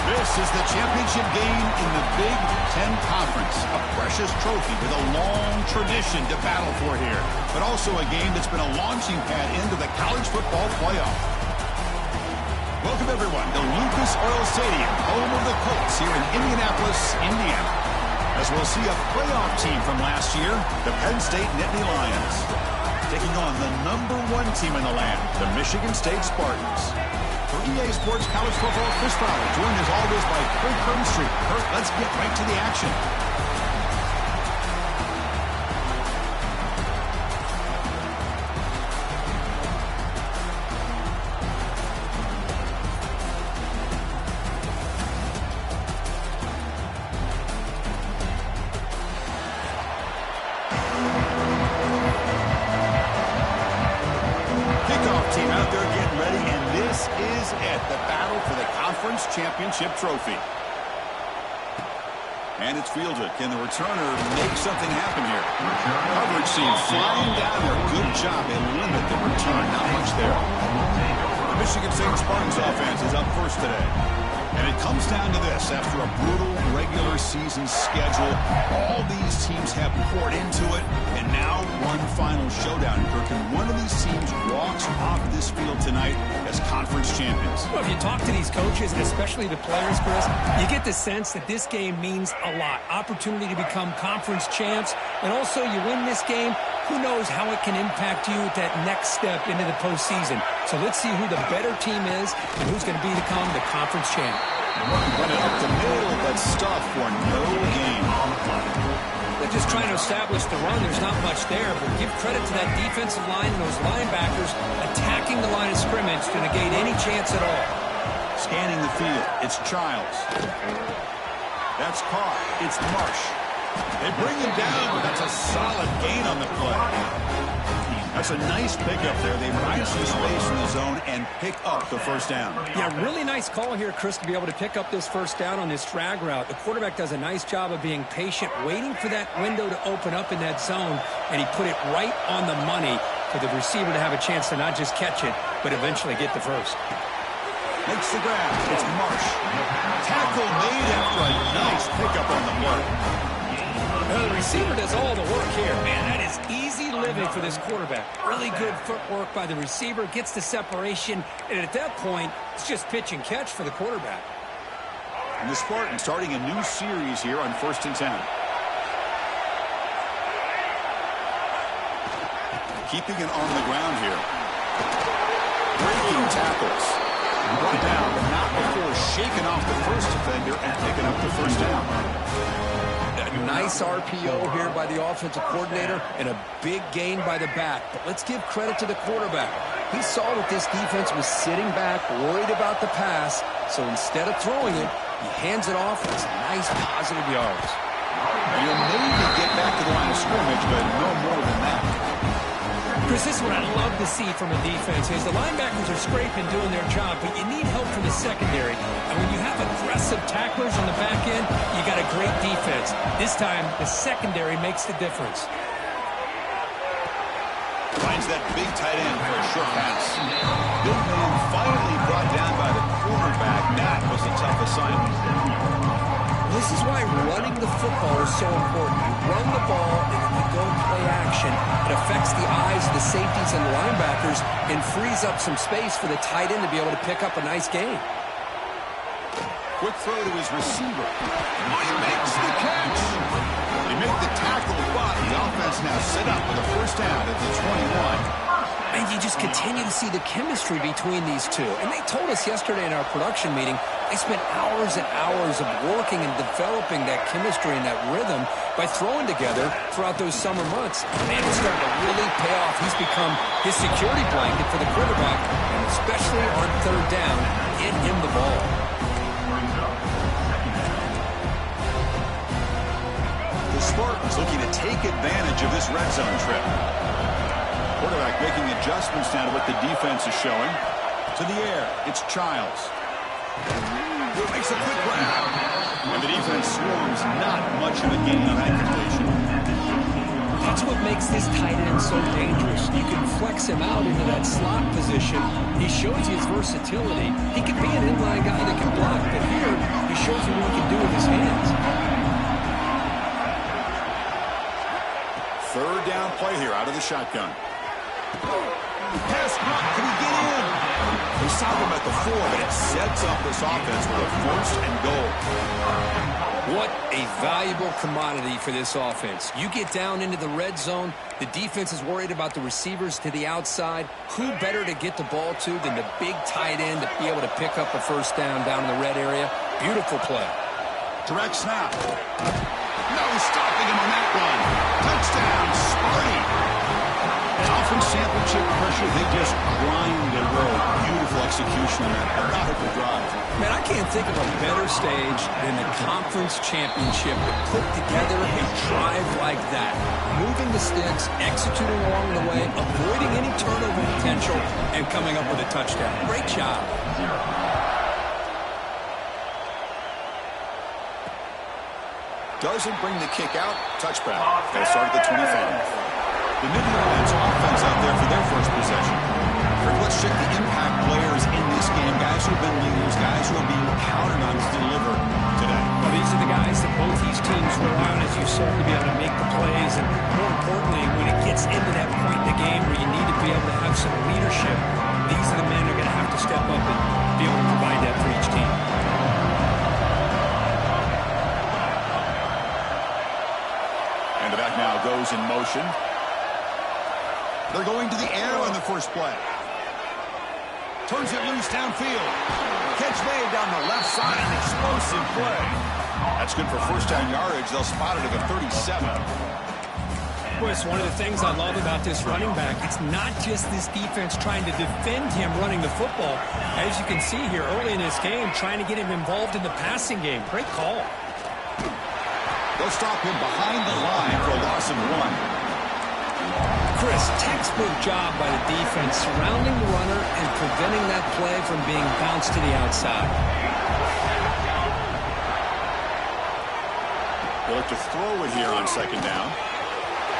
This is the championship game in the Big Ten Conference. A precious trophy with a long tradition to battle for here. But also a game that's been a launching pad into the college football playoff. Welcome, everyone, to Lucas Oil Stadium, home of the Colts here in Indianapolis, Indiana. As we'll see a playoff team from last year, the Penn State Nittany Lions, taking on the #1 team in the land, the Michigan State Spartans. For EA Sports College Football, Chris Fowler, joined as always by Kurt Burnstreet. Kurt, let's get right to the action. Team out there getting ready, and this is it, the battle for the conference championship trophy. And it's fielded. Can the returner make something happen here? Coverage seems flying down there. Good job. They limit the return. Not much there. The Michigan State Spartans offense is up first today. And it comes down to this. After a brutal regular season schedule, all these teams have poured into it, and now one final showdown. Kirk, and one of these teams walks off this field tonight as conference champions. Well, if you talk to these coaches, and especially the players, Chris, you get the sense that this game means a lot. Opportunity to become conference champs, and also you win this game, who knows how it can impact you at that next step into the postseason. So let's see who the better team is and who's going to become the conference champ. Running up the middle, but stuff for no gain. They're just trying to establish the run. There's not much there, but give credit to that defensive line and those linebackers attacking the line of scrimmage to negate any chance at all. Scanning the field, it's Childs. That's Carr. It's Marsh. They bring him down, but that's a solid gain on the play. That's a nice pickup there. They find some space in the zone and pick up the first down. Yeah, really nice call here, Chris, to be able to pick up this first down on this drag route. The quarterback does a nice job of being patient, waiting for that window to open up in that zone, and he put it right on the money for the receiver to have a chance to not just catch it, but eventually get the first. Makes the grab. It's Marsh. Tackle made after a nice pickup on the play. The receiver does all the work here. Man, that is easy living for this quarterback. Really good footwork by the receiver, gets the separation, and at that point, it's just pitch and catch for the quarterback. And the Spartans starting a new series here on 1st and 10. Keeping it on the ground here. Breaking tackles. Brought down, but not before shaking off the first defender and picking up the first down. Nice RPO here by the offensive coordinator and a big gain by the back. But let's give credit to the quarterback. He saw that this defense was sitting back, worried about the pass. So instead of throwing it, he hands it off for some nice positive yards. You'll maybe get back to the line of scrimmage, but no more than that. Chris, this is what I love to see from a defense is the linebackers are scraping, doing their job, but you need help from the secondary. And when you have aggressive tacklers on the back end, you got a great defense. This time, the secondary makes the difference. Finds that big tight end for a short pass. Big man finally brought down by the quarterback. That was a tough assignment. This is why running the football is so important. You run the ball and then you go play action. It affects the eyes of the safeties and the linebackers and frees up some space for the tight end to be able to pick up a nice gain. Quick throw to his receiver. He makes the catch. They make the tackle, but the offense now set up with a first down at the 21. And you just continue to see the chemistry between these two. And they told us yesterday in our production meeting, they spent hours and hours of working and developing that chemistry and that rhythm by throwing together throughout those summer months. Man, it's starting to really pay off. He's become his security blanket for the quarterback, and especially on third down, get him the ball. The Spartans looking to take advantage of this red zone trip. Quarterback making adjustments now to what the defense is showing. To the air, it's Childs. Makes a quick grab. And the defense swarms, not much of a gain on that completion. That's what makes this tight end so dangerous. You can flex him out into that slot position. He shows you his versatility. He can be an inline guy that can block, but here he shows you what he can do with his hands. Third down play here out of the shotgun. Pass block, can he get in? They stop him at the 4, but it sets up this offense with a first and goal. What a valuable commodity for this offense. You get down into the red zone, the defense is worried about the receivers to the outside. Who better to get the ball to than the big tight end to be able to pick up a first down in the red area? Beautiful play. Direct snap. No stopping him on that run. Touchdown, Sparty. Conference championship pressure, they just grind and roll. Beautiful execution on that periodical drive. Man, I can't think of a better stage than the conference championship to put together a drive like that. Moving the sticks, executing along the way, avoiding any turnover potential, and coming up with a touchdown. Great job. Doesn't bring the kick out. Touchback. They'll start at the 25. The Mid-Atlantic offense out there for their first possession. Let's check the impact players in this game. Guys who have been leaders, guys who are being counted on to deliver today. Well, these are the guys that both these teams rely on, as you said, to be able to make the plays. And more importantly, when it gets into that point in the game where you need to be able to have some leadership, these are the men who are going to have to step up and be able to provide that for each team. And the back now goes in motion. They're going to the air on the first play. Turns it loose downfield. Catch made down the left side. An explosive play. That's good for first down yardage. They'll spot it at the 37. Boy, it's one of the things I love about this running back. It's not just this defense trying to defend him running the football. As you can see here early in this game, trying to get him involved in the passing game. Great call. They'll stop him behind the line for a loss of 1. Chris, textbook job by the defense surrounding the runner and preventing that play from being bounced to the outside. They look to throw it here on second down.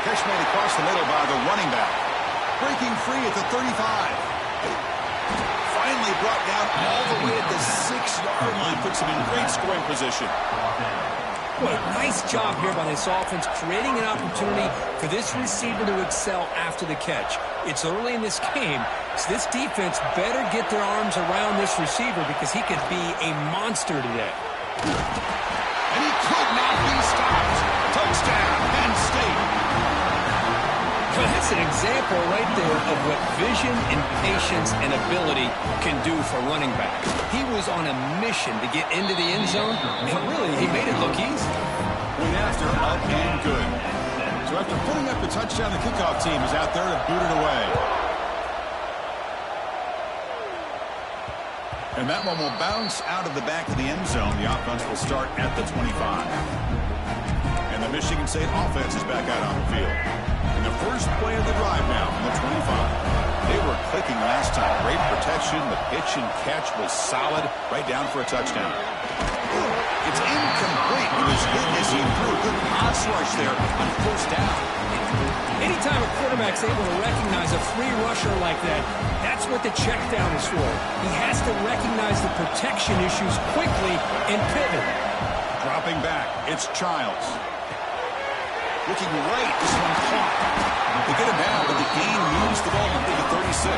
Catch made across the middle by the running back. Breaking free at the 35. Finally brought down all the way at the 6-yard line. Puts him in great scoring position. Boy, nice job here by this offense, creating an opportunity for this receiver to excel after the catch. It's early in this game, so this defense better get their arms around this receiver because he could be a monster today. And he could not be stopped. Touchdown, Penn State. Well, that's an example right there of what vision and patience and ability can do for running back. He was on a mission to get into the end zone, and really, he made it look easy. Went after, up and good. So after putting up the touchdown, the kickoff team is out there to boot it away. And that one will bounce out of the back of the end zone. The offense will start at the 25. And the Michigan State offense is back out on the field. And the first play of the drive now from the 25. They were clicking last time. Great protection. The pitch and catch was solid. Right down for a touchdown. It's incomplete. It was hit as he threw. Good pass rush there on first down. Anytime a quarterback's able to recognize a free rusher like that, that's what the check down is for. He has to recognize the protection issues quickly and pivot. Dropping back, it's Childs. Looking right, this one caught. They get him down, but the gain moves the ball to the 36.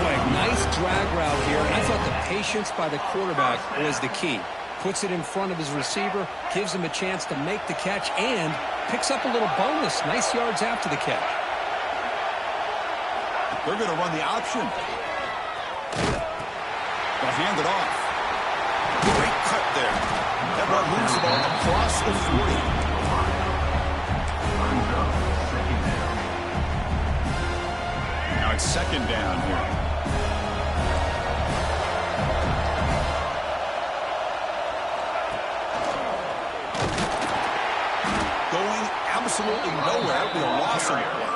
Boy, nice drag route here. I thought the patience by the quarterback was the key. Puts it in front of his receiver, gives him a chance to make the catch, and picks up a little bonus. Nice yards after the catch. They're going to run the option. They'll hand it off. Great cut there. That run moves the ball across the 40. Now it's second down here. Going absolutely nowhere. It'll be a loss in the play.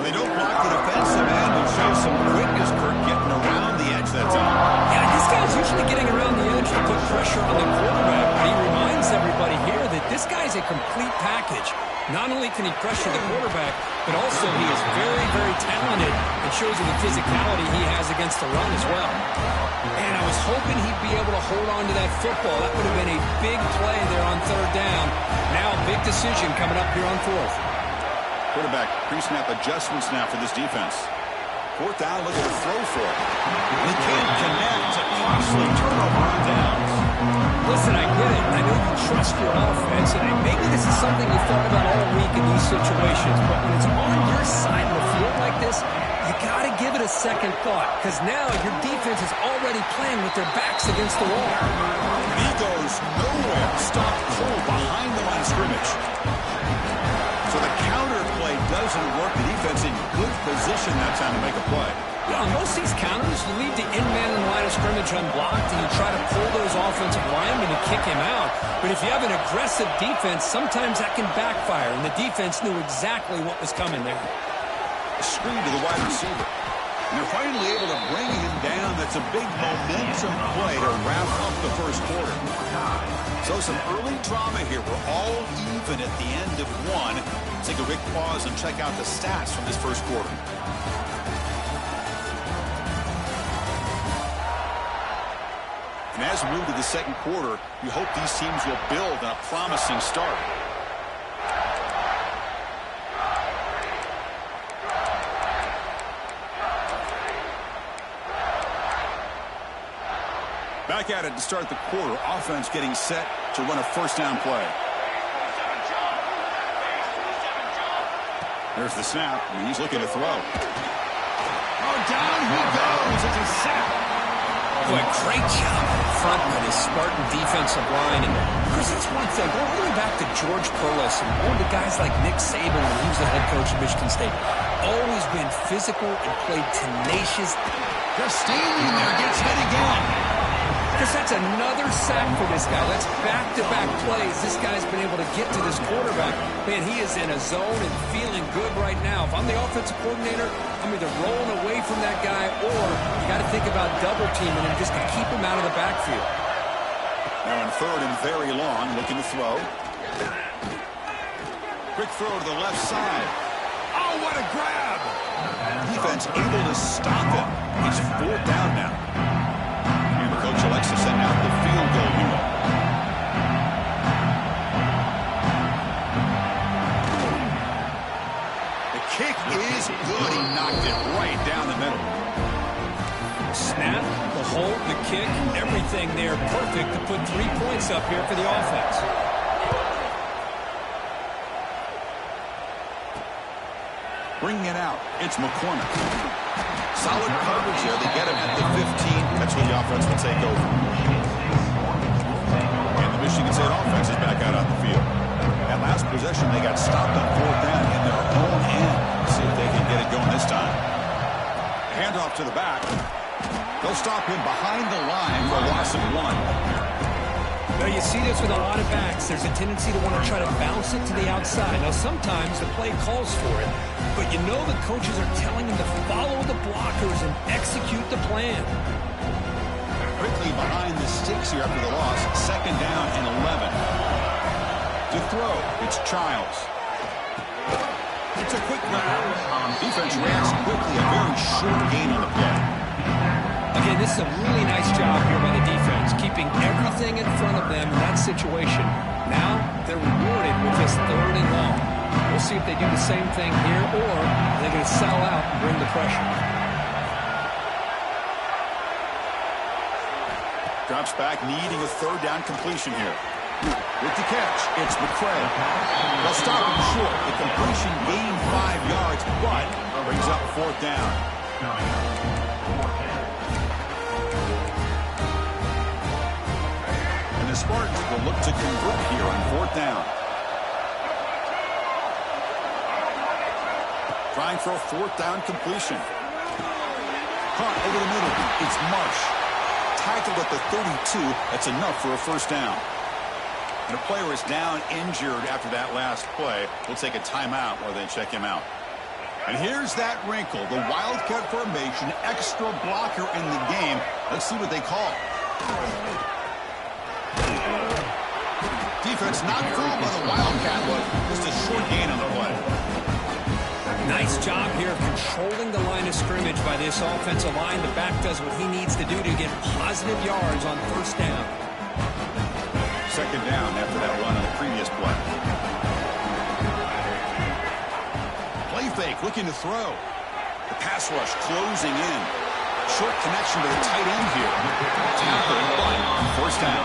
They don't block the defensive end and show some quickness, Kirk, getting around the edge that time. Yeah, this guy's usually getting around the edge to put pressure on the quarterback, but he reminds everybody here that this guy's a complete package. Not only can he pressure the quarterback, but also he is very, very talented and shows you the physicality he has against the run as well. And I was hoping he'd be able to hold on to that football. That would have been a big play there on third down. Now a big decision coming up here on fourth. Quarterback pre-snap adjustments now for this defense. Fourth down, look at the throw for it. They can't connect. It's a costly turnover on downs. Listen, I get it. I know you trust your offense, and maybe this is something you thought about all week in these situations, but when it's on your side of the field like this, you got to give it a second thought, because now your defense is already playing with their backs against the wall. And he goes nowhere. Stopped cold behind the line of scrimmage. So the counter play doesn't work. The defense in good position that time to make a play. Yeah, on most of these counters, you leave the in-man in the line of scrimmage unblocked, and you try to pull those offensive linemen to kick him out. But if you have an aggressive defense, sometimes that can backfire, and the defense knew exactly what was coming there. A screen to the wide receiver. And they're finally able to bring him down. That's a big momentum play to wrap up the first quarter. So some early drama here. We're all even at the end of one. Let's take a quick pause and check out the stats from this first quarter. And as we move to the second quarter, we hope these teams will build on a promising start. Back at it to start the quarter. Offense getting set to run a first down play. There's the snap, and he's looking to throw. Oh, down he goes. It's a sack. Boy, great job in front by this Spartan defensive line. And Chris, it's one thing. Going all the way back to George Perlis and all the guys like Nick Saban when he was the head coach of Michigan State. Always been physical and played tenacious. Just standing there, gets hit again. Because that's another sack for this guy. That's back-to-back plays. This guy's been able to get to this quarterback. Man, he is in a zone and feeling good right now. If I'm the offensive coordinator, I'm either rolling away from that guy or you got to think about double-teaming him just to keep him out of the backfield. Now in third and very long, looking to throw. Quick throw to the left side. Oh, what a grab! Defense able to stop him. He's fourth down now. Coach elects to send out the field goal unit. The kick is good. He knocked it right down the middle. Snap, the hold, the kick, everything there perfect to put 3 points up here for the offense. Bringing it out, it's McCormick. Solid coverage here. They get him at the 15. That's when the offense will take over. And the Michigan State offense is back out on the field. That last possession, they got stopped on fourth down in their own end. See if they can get it going this time. Handoff to the back. They'll stop him behind the line for a loss of 1. Now, you see this with a lot of backs. There's a tendency to want to try to bounce it to the outside. Now, sometimes the play calls for it, but you know the coaches are telling them to follow the blockers and execute the plan. Quickly behind the sticks here after the loss. Second down and 11. To throw, it's Childs. It's a quick grab. Defense reacts quickly. A very short gain on the play. Again, this is a really nice job here by the defense, keeping everything in front of them in that situation. Now, they're rewarded with this third and long. We'll see if they do the same thing here, or they're going to settle out and bring the pressure. Drops back, needing a third down completion here. With the catch, it's McCray. They'll stop him short. The completion gained 5 yards, but brings up 4th down. And the Spartans will look to convert here on 4th down. Trying for a 4th down completion. Caught over the middle. It's Marsh. Tackled at the 32. That's enough for a 1st down. And a player is down injured after that last play. We'll take a timeout while they check him out. And here's that wrinkle. The Wildcat formation, extra blocker in the game. Let's see what they call. Defense not fooled by the Wildcat look. Just a short gain on the play. Nice job here of controlling the line of scrimmage by this offensive line. The back does what he needs to do to get positive yards on 1st down. 2nd down after that run on the previous play. Play fake, looking to throw. The pass rush closing in. Short connection to the tight end here. Tackle, but 1st down.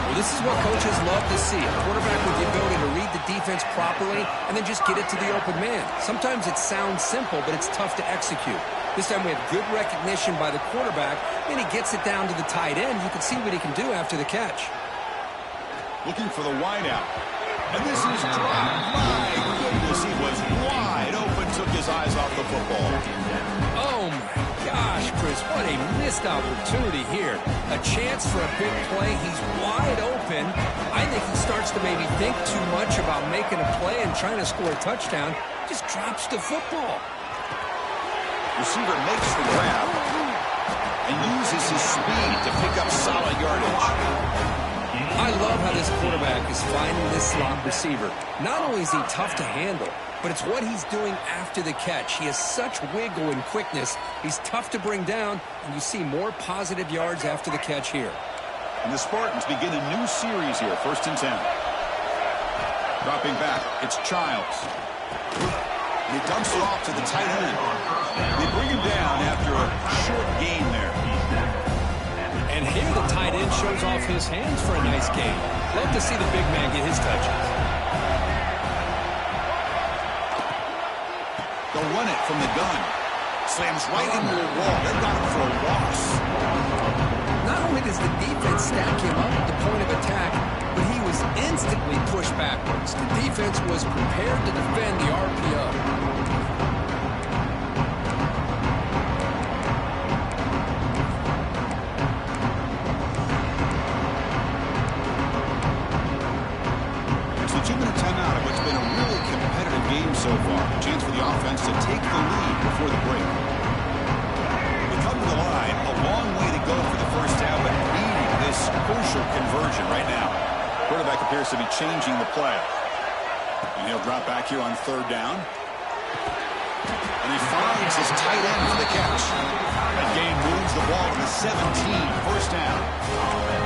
Well, this is what coaches love to see. A quarterback with the ability to read the defense properly and then just get it to the open man. Sometimes it sounds simple, but it's tough to execute. This time we have good recognition by the quarterback, and he gets it down to the tight end. You can see what he can do after the catch. Looking for the wideout. And this is dropped. My goodness, he was wide open, took his eyes off the football. Oh, my gosh, Chris, what a missed opportunity here. A chance for a big play. He's wide open. I think he starts to maybe think too much about making a play and trying to score a touchdown. Just drops the football. Receiver makes the grab and uses his speed to pick up solid yardage. I love how this quarterback is finding this slot receiver. Not only is he tough to handle, but it's what he's doing after the catch. He has such wiggle and quickness. He's tough to bring down, and you see more positive yards after the catch here. And the Spartans begin a new series here, 1st and 10. Dropping back, it's Childs. He dumps it off to the tight end. They bring him down after a short gain there. And here the tight end shows off his hands for a nice gain. Love to see the big man get his touches. They'll run it from the gun. Slams right into a wall. They've got him for a loss. Not only does the defense stack him up at the point of attack, but he was instantly pushed backwards. The defense was prepared to defend the RPO. So far, a chance for the offense to take the lead before the break. We come to the line, a long way to go for the 1st down, but needing this crucial conversion right now. Quarterback appears to be changing the play. And he'll drop back here on 3rd down. And he finds his tight end for the catch. That gain moves the ball to the 17, 1st down.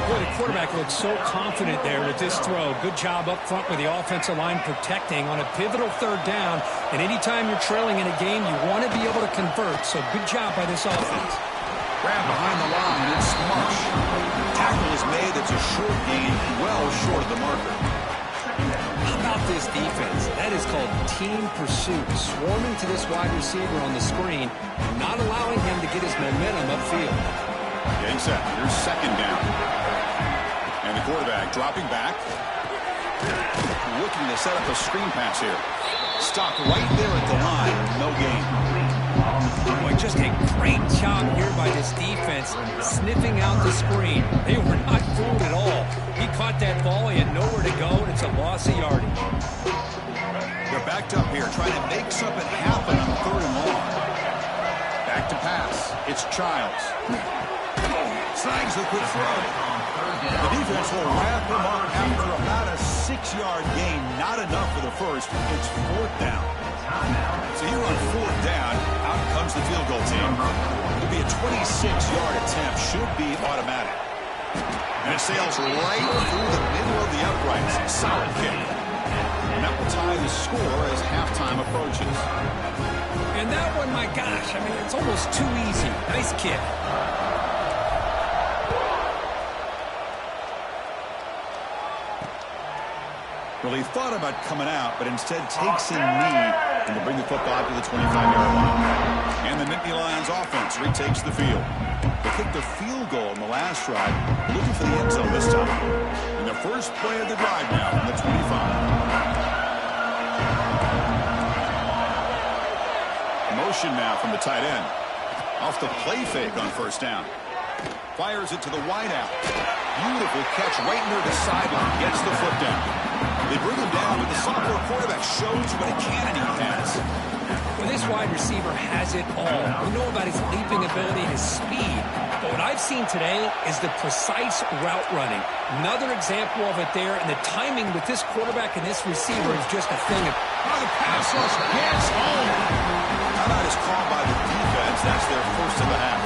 Boy, the quarterback looks so confident there with this throw. Good job up front with the offensive line protecting on a pivotal 3rd down. And anytime you're trailing in a game, you want to be able to convert. So good job by this offense. Grab behind the line, it's Marsh. Tackle is made, it's a short gain, well short of the marker. How about this defense? That is called team pursuit. Swarming to this wide receiver on the screen, not allowing him to get his momentum upfield. Getting set. Here's 2nd down. And the quarterback dropping back. Looking to set up a screen pass here. Stopped right there at the line. No gain. Boy, just a great job here by this defense, sniffing out the screen. They were not fooled at all. He caught that ball, he had nowhere to go, and it's a loss of yardage. They're backed up here, trying to make something happen on 3rd and long. Back to pass. It's Childs. Snags the quick throw. The defense will wrap him up after about a 6-yard gain. Not enough for the 1st. It's 4th down. So here on 4th down, out comes the field goal team. It'll be a 26-yard attempt. Should be automatic. And it sails right through the middle of the uprights. Solid kick. And that will tie the score as halftime approaches. And that one, my gosh, I mean, it's almost too easy. Nice kick. Well, he thought about coming out, but instead takes a knee and will bring the football to the 25-yard line. And the Nittany Lions offense retakes the field. They kicked a field goal in the last drive, looking for the end zone this time. And the first play of the drive now from the 25. Motion now from the tight end. Off the play fake on first down. Fires it to the wideout. Beautiful catch right near the sideline. Gets the foot down. They bring him down, but the sophomore quarterback shows what a cannon he has. Well, this wide receiver has it all. We know about his leaping ability and his speed. But what I've seen today is the precise route running. Another example of it there, and the timing with this quarterback and this receiver is just a thing of... Oh, the pass rush gets home. Timeout is called by the defense. That's their first of the half.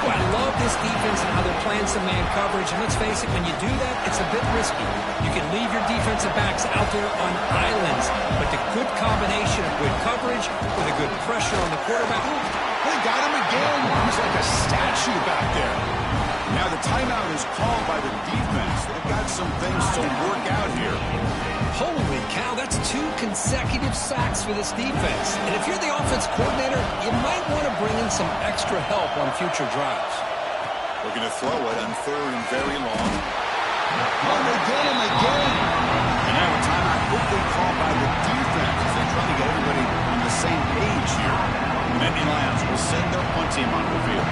Well, I love this defense and how they're playing some man coverage. And let's face it, when you do that, it's a bit risky. You can leave your defensive backs out there on islands. But the good combination of good coverage with a good pressure on the quarterback. They got him again. He's like a statue back there. Now the timeout is called by the defense. They've got some things to work out here. Holy cow, that's 2 consecutive sacks for this defense. And if you're the offense coordinator, you might want to bring in some extra help on future drives. Looking to throw it on third and very long. Oh, they get him again. And now a timeout quickly called by the defense as they're trying to get everybody on the same page here. The Nittany Lions will send their punt team onto the field.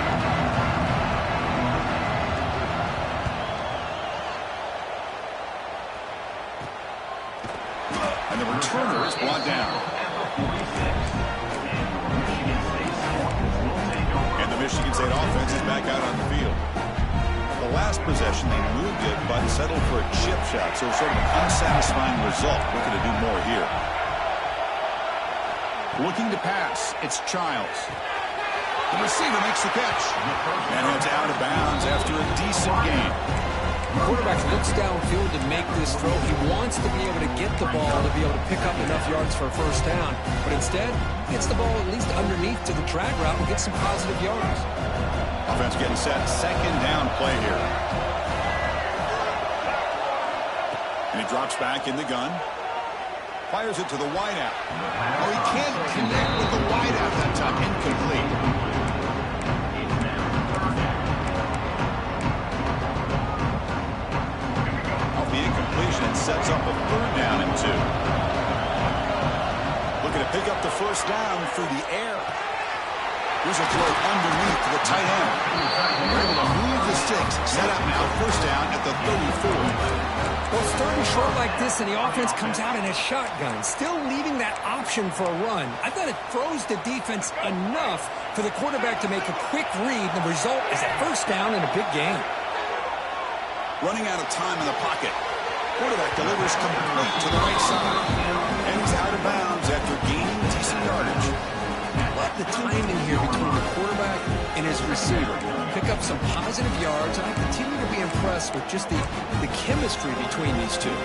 And the returner is brought down. And the Michigan State offense is back out on the field. The last possession, they moved it, but settled for a chip shot. So sort of an unsatisfying result. Looking to do more here. Looking to pass. It's Childs. The receiver makes the catch. And it's out of bounds after a decent game. The quarterback looks downfield to make this throw. He wants to be able to get the ball to be able to pick up enough yards for a first down. But instead, gets the ball at least underneath to the drag route and gets some positive yards. Offense getting set. Second down play here. And he drops back in the gun. Fires it to the wideout. Oh, he can't connect with the wideout that time. Incomplete. The incompletion sets up a third down and 2. Looking to pick up the first down through the air. Here's a throw underneath to the tight end. They're able to move the sticks. Set up now, first down at the 34. Well, starting short like this and the offense comes out in a shotgun, still leaving that option for a run. I thought it throws the defense enough for the quarterback to make a quick read. The result is a first down in a big game. Running out of time in the pocket. Quarterback delivers complete to the right side. And he's out of bounds after gaining decent yardage. Love the timing here between the quarterback and his receiver. Pick up some positive yards, and I continue to be impressed with just the chemistry between these two.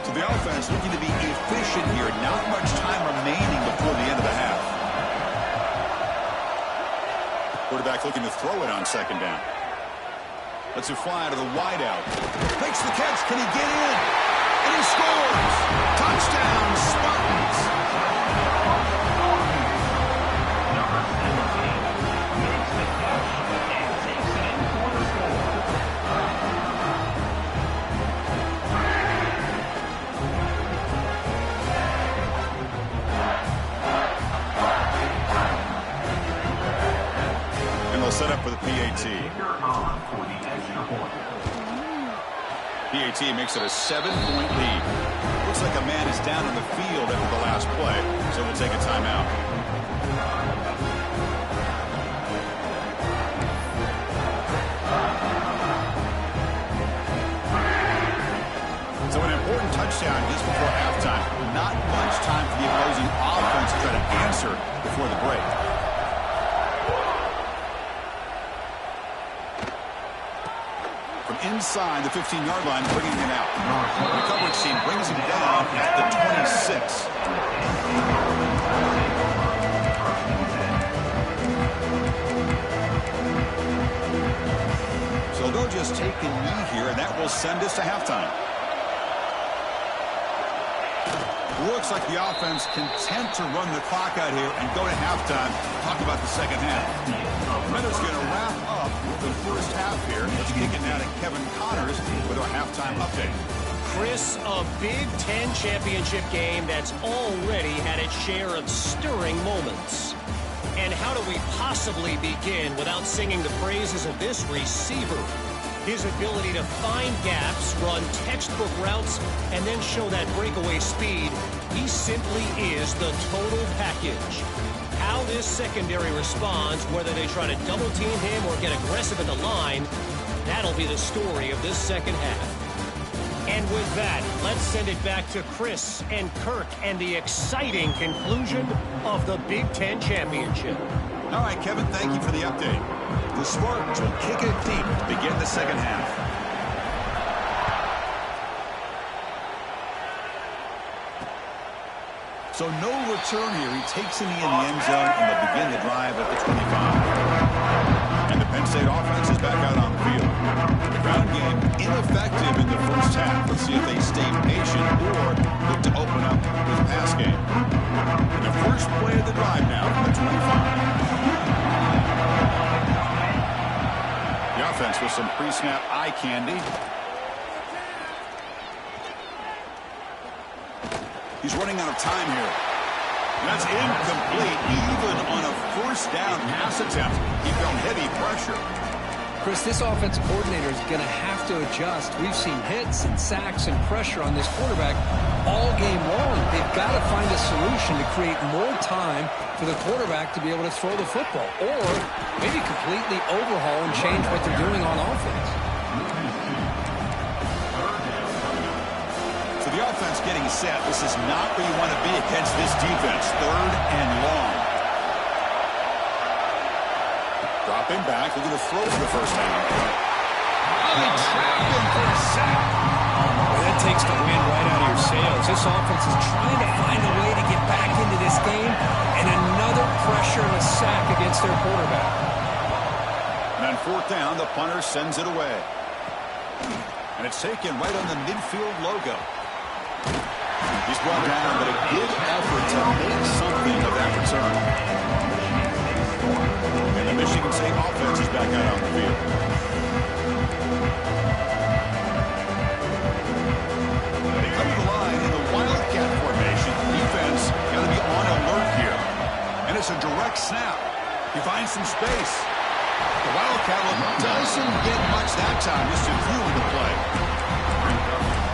So the offense looking to be efficient here. Not much time remaining before the end of the half. Quarterback looking to throw it on second down. Lets it fly to the wideout. Makes the catch. Can he get in? And he scores. Touchdown, Spartans. And they'll set up for the PAT. PAT makes it a 7-point lead. Looks like a man is down in the field after the last play, so we'll take a timeout. So an important touchdown just before halftime. Not much time for the opposing offense to try to answer before the break. Inside the 15-yard line, bringing him out. The coverage team brings him down at the 26. So they'll just take a knee here, and that will send us to halftime. Looks like the offense content to run the clock out here and go to halftime. Talk about the second half. Renner's going to wrap up the first half here. Let's kick it now to Kevin Connors with our halftime update. Chris, a Big Ten championship game that's already had its share of stirring moments. And how do we possibly begin without singing the praises of this receiver? His ability to find gaps, run textbook routes, and then show that breakaway speed. He simply is the total package. How this secondary responds, whether they try to double team him or get aggressive at the line, that'll be the story of this second half. And with that, let's send it back to Chris and Kirk and the exciting conclusion of the Big Ten Championship. All right, Kevin, thank you for the update. The Spartans will kick it deep to begin the second half. So no return here. He takes it in the end zone, and they'll begin the drive at the 25. And the Penn State offense is back out on the field. The ground game ineffective in the first half. Let's see if they stay patient or look to open up with a pass game. And the first play of the drive now from the 25. The offense with some pre-snap eye candy. He's running out of time here. And that's incomplete. Even on a first down pass attempt, he felt heavy pressure. Chris, this offensive coordinator is going to have to adjust. We've seen hits and sacks and pressure on this quarterback all game long. They've got to find a solution to create more time for the quarterback to be able to throw the football, or maybe completely overhaul and change what they're doing on offense. So the offense getting set. This is not where you want to be against this defense. Third and long. Dropping back, looking to throw for the first time. Oh, they trapped him for a sack. Well, that takes the wind right out of your sails. This offense is trying to find a way to get back into this game, and another pressure and a sack against their quarterback. And on fourth down, the punter sends it away. And it's taken right on the midfield logo. He's brought down, but a good effort to make something of that return. And the Michigan State offense is back out on the field. They come to the line in the Wildcat formation. Defense got to be on alert here. And it's a direct snap. He finds some space. The Wildcat doesn't get much that time, just a few in the play.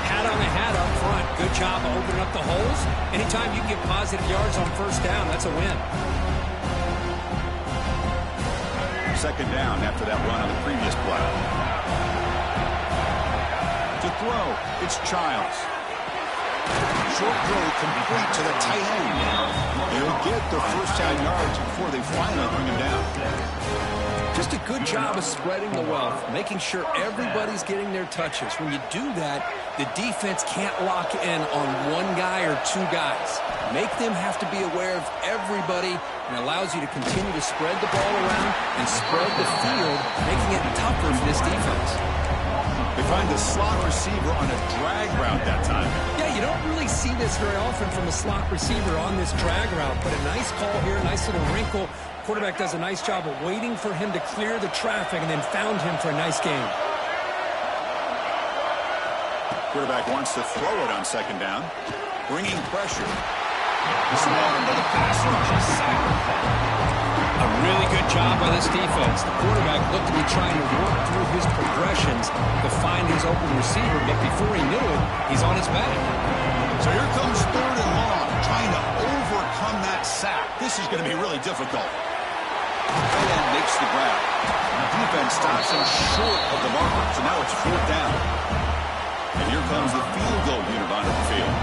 Hat on a hat up front. Good job of opening up the holes. Anytime you can get positive yards on first down, that's a win. Second down after that run on the previous play. To throw, it's Childs. Short throw complete to the tight end. They'll get the first 10 yards before they finally bring him down. Just a good job of spreading the wealth, making sure everybody's getting their touches. When you do that, the defense can't lock in on one guy or two guys. Make them have to be aware of everybody, and allows you to continue to spread the ball around and spread the field, making it tougher for this defense. They find the slot receiver on a drag route that time. Yeah, you don't really see this very often from a slot receiver on this drag route, but a nice call here, nice little wrinkle. Quarterback does a nice job of waiting for him to clear the traffic and then found him for a nice gain. Quarterback wants to throw it on second down, bringing pressure. Small into the pass rush. A really good job by this defense. The quarterback looked to be trying to work through his progressions to find his open receiver, but before he knew it, he's on his back. So here comes third and long, trying to overcome that sack. This is going to be really difficult. Tight end makes the grab. The defense stops him short of the marker, so now it's fourth down. And here comes the field goal unit onto the field.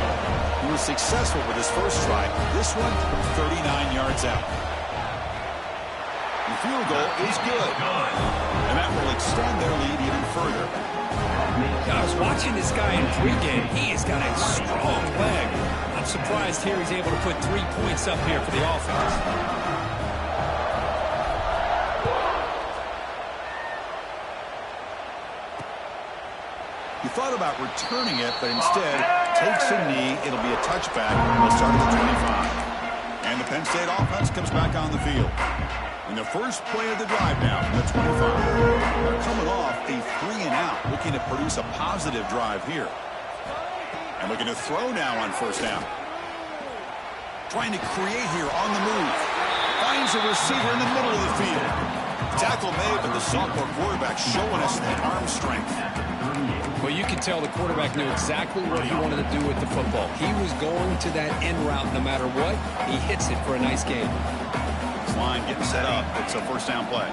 He was successful with his first try. This one, 39 yards out. The field goal is good. And that will extend their lead even further. I was watching this guy in pregame. He has got a strong leg. I'm surprised here he's able to put 3 points up here for the offense. He thought about returning it, but instead takes a knee. It'll be a touchback. We'll start at the 25. And the Penn State offense comes back on the field. In the first play of the drive now from the 25. They're coming off a 3-and-out, looking to produce a positive drive here. And looking to throw now on first down. Trying to create here on the move. Finds a receiver in the middle of the field. Tackle made, but the sophomore quarterback showing us that arm strength. Well, you can tell the quarterback knew exactly what he wanted to do with the football. He was going to that end route no matter what. He hits it for a nice gain. This line getting set up. It's a first down play.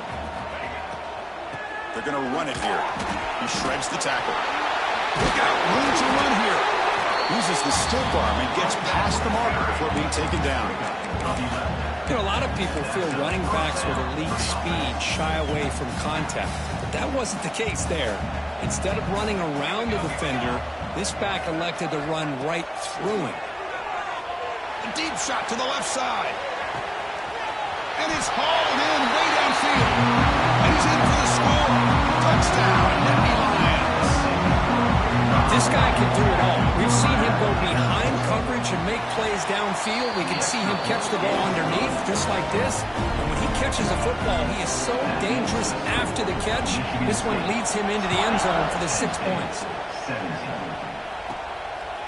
They're going to run it here. He shreds the tackle. Look out, room to run here. Uses the stiff arm and gets past the marker before being taken down. You know, a lot of people feel running backs with elite speed shy away from contact. But that wasn't the case there. Instead of running around the defender, this back elected to run right through him. A deep shot to the left side. And it's hauled in way downfield. And he's in for the score. Touchdown, Nittany Lions. This guy can do it all. We've seen him go behind coverage and make plays downfield. We can see him catch the ball underneath, just like this. And when he catches a football, he is so dangerous after the catch. This one leads him into the end zone for the 6 points.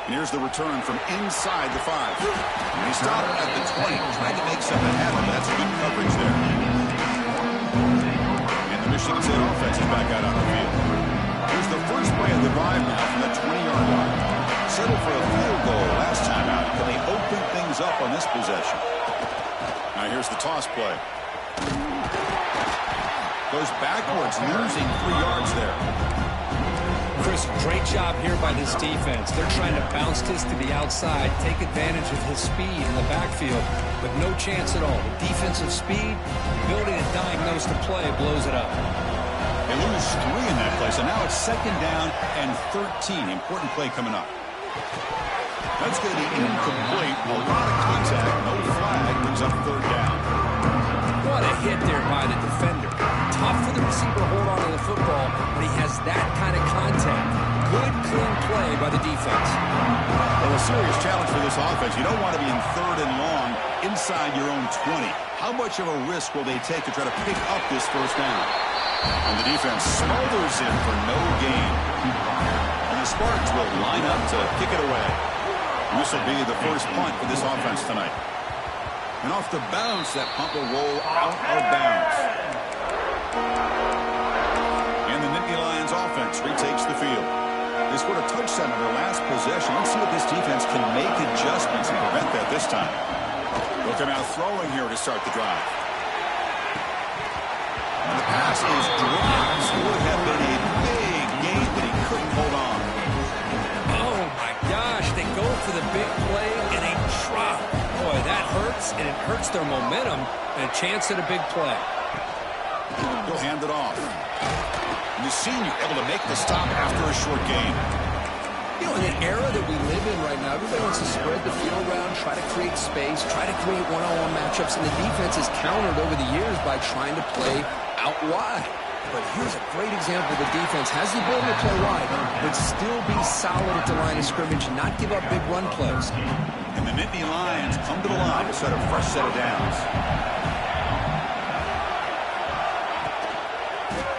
And here's the return from inside the 5. And he started at the 20, trying to make something happen. That's good coverage there. And the Michigan State offense is back out on the field. Here's the first play of the drive now from the 20-yard line. Settled for a field goal last time out. Can they open things up on this possession? Now here's the toss play. Goes backwards, losing 3 yards there. Chris, great job here by this defense. They're trying to bounce this to the outside, take advantage of his speed in the backfield, but no chance at all. The defensive speed, ability to diagnose the play, blows it up. They lose 3 in that play, so now it's second down and 13. Important play coming up. That's going to be incomplete. A lot of contact, no flag, brings up third down. What a hit there by the defender. Tough for the receiver to hold on to the football, but he has that kind of contact. Good, clean play by the defense. Well, a serious challenge for this offense. You don't want to be in third and long inside your own 20. How much of a risk will they take to try to pick up this first down? And the defense smothers him for no gain. And the Spartans will line up to kick it away. And this will be the first punt for this offense tonight. And off the bounce, that punt will roll out of bounds. And the Nittany Lions offense retakes the field. They scored a touchdown on their last possession. Let's see if this defense can make adjustments and prevent that this time. They'll come out throwing here to start the drive. And the pass is dropped. Would have been a big gain, but he couldn't hold on. Oh, my gosh. They go for the big play, and they drop. Boy, that hurts, and it hurts their momentum and a chance at a big play. He'll hand it off. And the senior able to make the stop after a short gain. You know, in the era that we live in right now, everybody wants to spread the field around, try to create space, try to create one-on-one matchups, and the defense is countered over the years by trying to play out wide. But here's a great example. The defense has the ability to play wide, but still be solid at the line of scrimmage and not give up big run plays. And the Nittany Lions come to the line to set a fresh set of downs.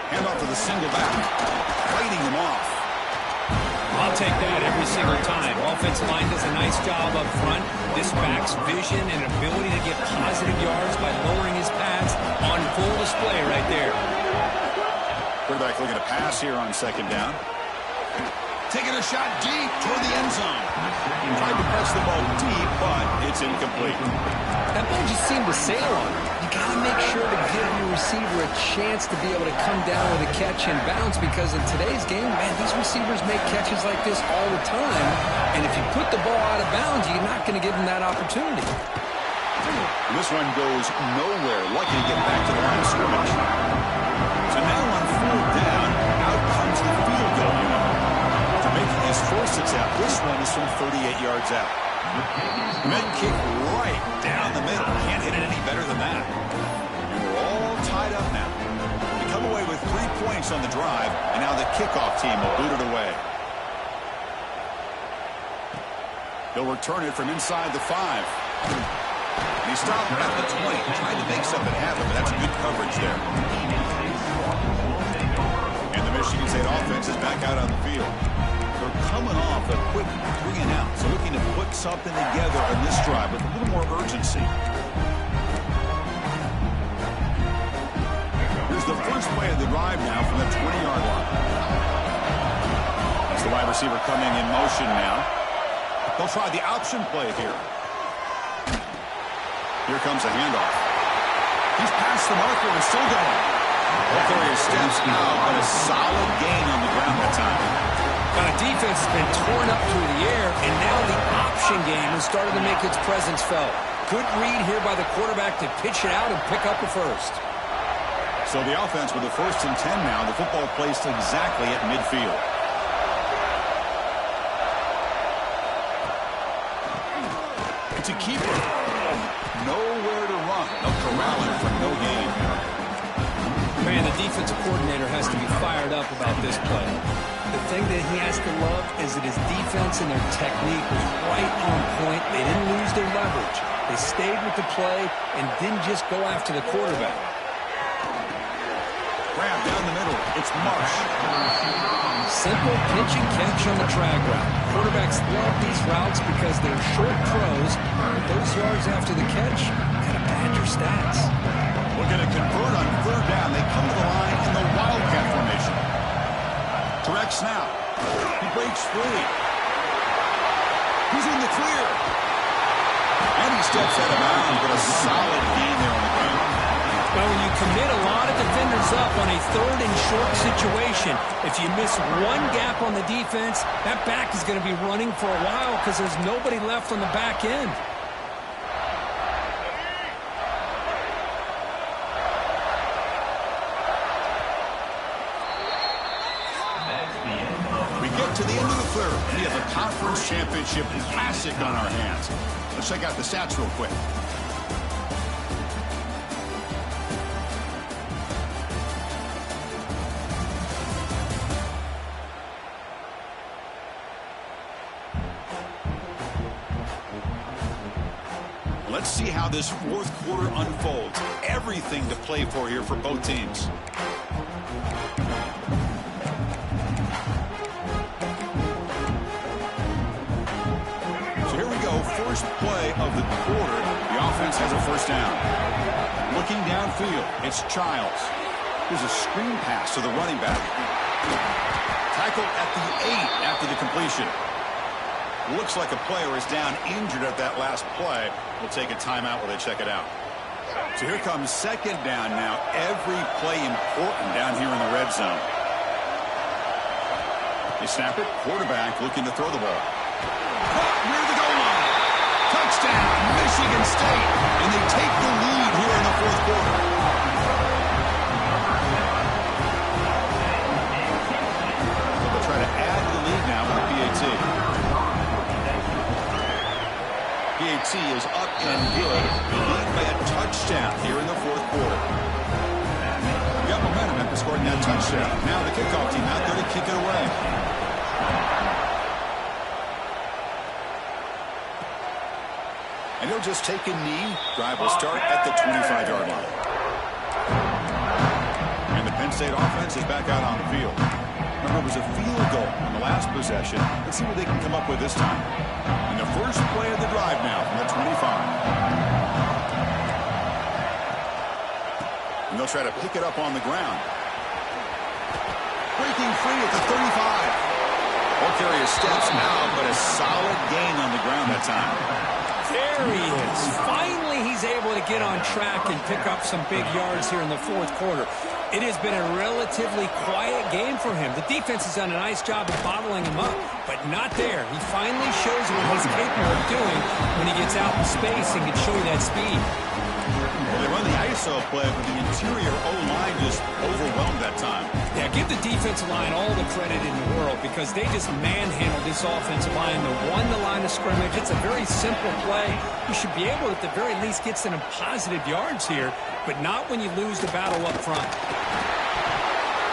Hand off to the single back, fighting him off. I'll take that every single time. Offensive line does a nice job up front. This back's vision and ability to get positive yards by lowering his pads on full display right there. Quarterback looking to pass here on second down. Taking a shot deep toward the end zone. Tried to press the ball deep, but it's incomplete. That ball just seemed to sail on him. You got to make sure to give your receiver a chance to be able to come down with a catch and bounce, because in today's game, man, these receivers make catches like this all the time. And if you put the ball out of bounds, you're not going to give them that opportunity. This one goes nowhere. Lucky to get back to the line of scrimmage. So now on fourth down, out comes the field goal unit. To making his first attempt, this one is from 38 yards out. Med kick right down the middle. Can't hit it any better than that. And we're all tied up now. We come away with 3 points on the drive, and now the kickoff team will boot it away. He'll return it from inside the 5. And he stopped at the 20, trying to make something happen, but that's good coverage there. And the Michigan State offense is back out on the field. They're coming off a quick 3-and-out, so looking to put something together on this drive with a little more urgency. Here's the first play of the drive now from the 20-yard line. That's the wide receiver coming in motion now. They'll try the option play here. Here comes a handoff. He's past the marker and still going. Carrier steps out, but a solid gain on the ground that time. Now, the defense has been torn up through the air, and now the option game has started to make its presence felt. Good read here by the quarterback to pitch it out and pick up the first. So the offense with the 1st and 10 now, the football placed exactly at midfield. It's a keeper. Nowhere to run. No corralling for no gain. Man, the defensive coordinator has to be fired up about this play. The thing that he has to love is that his defense and their technique was right on point. They didn't lose their leverage. They stayed with the play and didn't just go after the quarterback. Grab down the middle. It's Marsh. Simple pitch and catch on the drag route. Quarterbacks love these routes because they're short throws, but those yards after the catch kind of pad your stats. Looking to convert on 3rd down. They come to the line in the wildcat formation. Direct snap. He breaks free. He's in the clear. And he steps out of bounds, but a solid gain there on the ground. Well, when you commit a lot of defenders up on a 3rd and short situation, if you miss one gap on the defense, that back is going to be running for a while because there's nobody left on the back end. We get to the end of the 3rd. We have a conference championship classic on our hands. Let's check out the stats real quick. Let's see how this 4th quarter unfolds. Everything to play for here for both teams. So here we go. First play of the quarter. The offense has a 1st down. Looking downfield, it's Childs. Here's a screen pass to the running back. Tackled at the 8 after the completion. Looks like a player is down injured at that last play. We'll take a timeout while they check it out. So here comes 2nd down now. Every play important down here in the red zone. They snap it. Quarterback looking to throw the ball. Caught near the goal line. Touchdown, Michigan State. And they take the lead here in the 4th quarter. They'll try to add to the lead now with a PAT. PAT is up and good. The lead by a touchdown here in the 4th quarter. We got momentum after scoring that touchdown. Now the kickoff team out there to kick it away. And he'll just take a knee. Drive will start at the 25-yard line. And the Penn State offense is back out on the field. Remember, it was a field goal on the last possession. Let's see what they can come up with this time. And the first play of the drive now from the 25. And they'll try to pick it up on the ground. Breaking free at the 35. Carrier steps out, but a solid gain on the ground that time. There he is. Finally, he's able to get on track and pick up some big yards here in the 4th quarter. It has been a relatively quiet game for him. The defense has done a nice job of bottling him up, but not there. He finally shows what he's capable of doing when he gets out in space and can show you that speed. Well, they run the ISO play, but the interior O-line just overwhelmed that time. Yeah, give the defensive line all the credit in the world because they just manhandled this offensive line. They won the line of scrimmage. It's a very simple play. You should be able to, at the very least, get some positive yards here, but not when you lose the battle up front.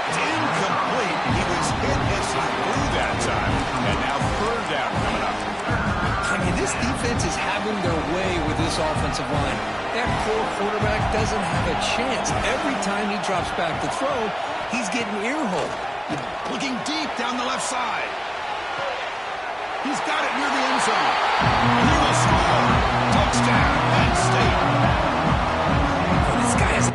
It's incomplete. He was hit as he blew that time. And now 3rd down coming up. I mean, offensive line. That poor quarterback doesn't have a chance. Every time he drops back to throw, he's getting ear-holed. Looking deep down the left side. He's got it near the end zone. And he will score. Touchdown, Penn State. This guy is...